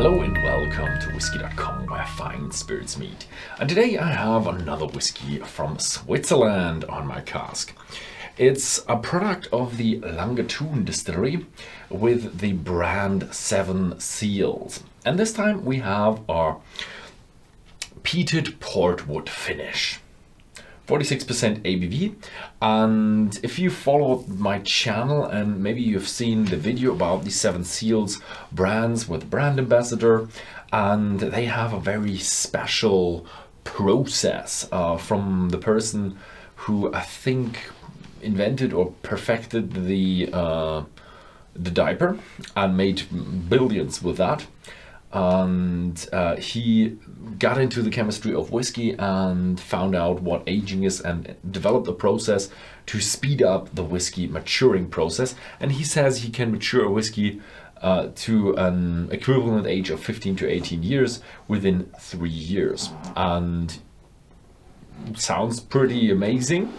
Hello and welcome to Whisky.com, where fine spirits meet. And today I have another whiskey from Switzerland on my cask. It's a product of the Langetun distillery with the brand Seven Seals. And this time we have our peated portwood finish. 46% ABV, and if you followed my channel and maybe you've seen the video about the Seven Seals brands with brand ambassador, and they have a very special process from the person who I think invented or perfected the diaper and made billions with that. And he got into the chemistry of whiskey and found out what aging is and developed a process to speed up the whiskey maturing process. And he says he can mature a whiskey to an equivalent age of 15 to 18 years within 3 years. And sounds pretty amazing.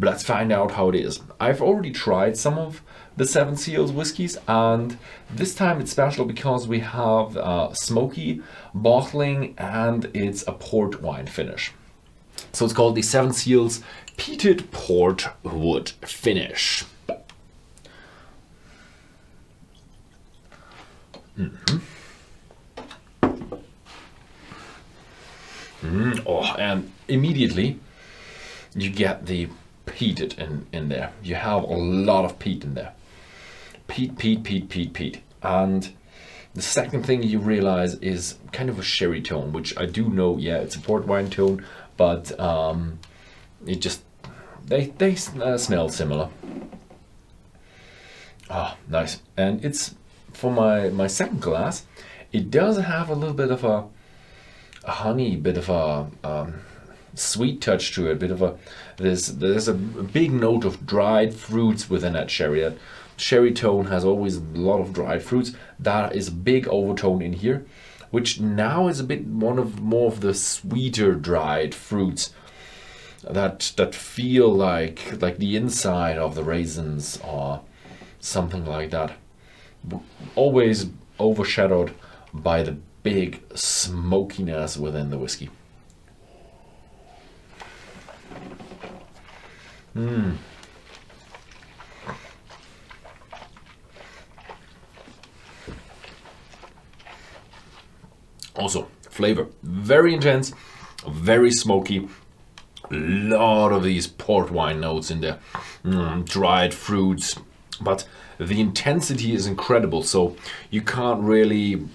Let's find out how it is. I've already tried some of the Seven Seals whiskies, and this time it's special because we have smoky bottling and it's a port wine finish. So it's called the Seven Seals Peated Portwood Finish. Oh, and immediately you get the peated in there. You have a lot of peat in there. Peat. And the second thing you realize is kind of a sherry tone, which I do know, yeah, it's a port wine tone, but it just, they smell similar. Ah, nice. And it's, for my second glass, it does have a little bit of a honey, bit of a sweet touch to it, bit of a, there's a big note of dried fruits within that sherry. That sherry tone has always a lot of dried fruits. That is a big overtone in here, which now is a bit more of the sweeter dried fruits that feel like the inside of the raisins or something like that. Always overshadowed by the big smokiness within the whiskey. Also, flavor very intense, very smoky. A lot of these port wine notes in there, dried fruits, but the intensity is incredible. So you can't really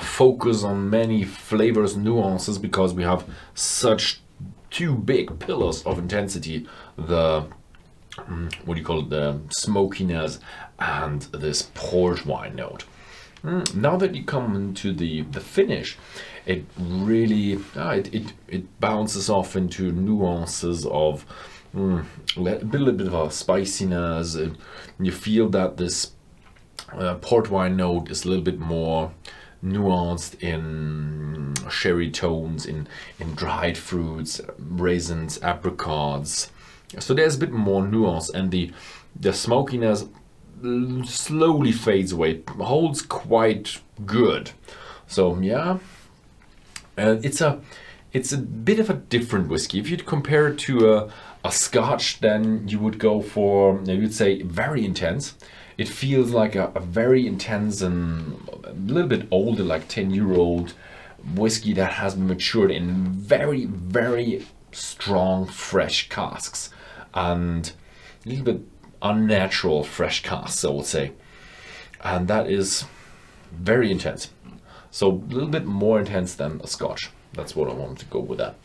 focus on many flavors, nuances, because we have such two big pillars of intensity: the the smokiness and this port wine note. Now that you come into the finish, it really it bounces off into nuances of a little bit of a spiciness. You feel that this port wine note is a little bit more nuanced in sherry tones, in dried fruits, raisins, apricots. So there's a bit more nuance, and the smokiness slowly fades away, holds quite good. So yeah, it's a bit of a different whiskey. If you'd compare it to a Scotch, then you would go for, you'd say, very intense. It feels like a very intense and a little bit older, like 10-year-old whiskey that has been matured in very, very strong fresh casks, and a little bit unnatural fresh casks, I would say. And that is very intense. So a little bit more intense than a Scotch. That's what I wanted to go with that.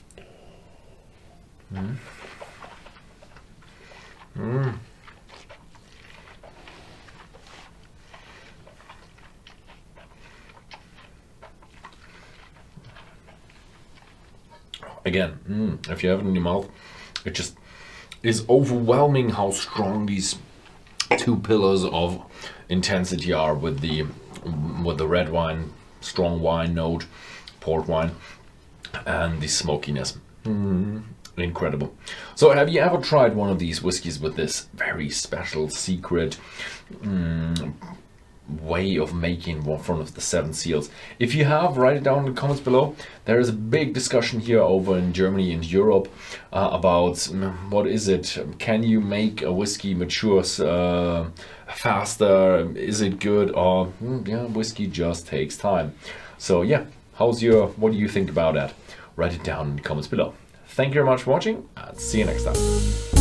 Again, if you have it in your mouth, it just is overwhelming how strong these two pillars of intensity are with the red wine, strong wine note, port wine, and the smokiness. Incredible. So have you ever tried one of these whiskeys with this very special secret way of making one of the 7 seals? If you have, write it down in the comments below. There is a big discussion here over in Germany and Europe about what is it? Can you make a whiskey mature faster? Is it good? Or yeah, whiskey just takes time. So yeah, what do you think about that? Write it down in the comments below. Thank you very much for watching, and see you next time.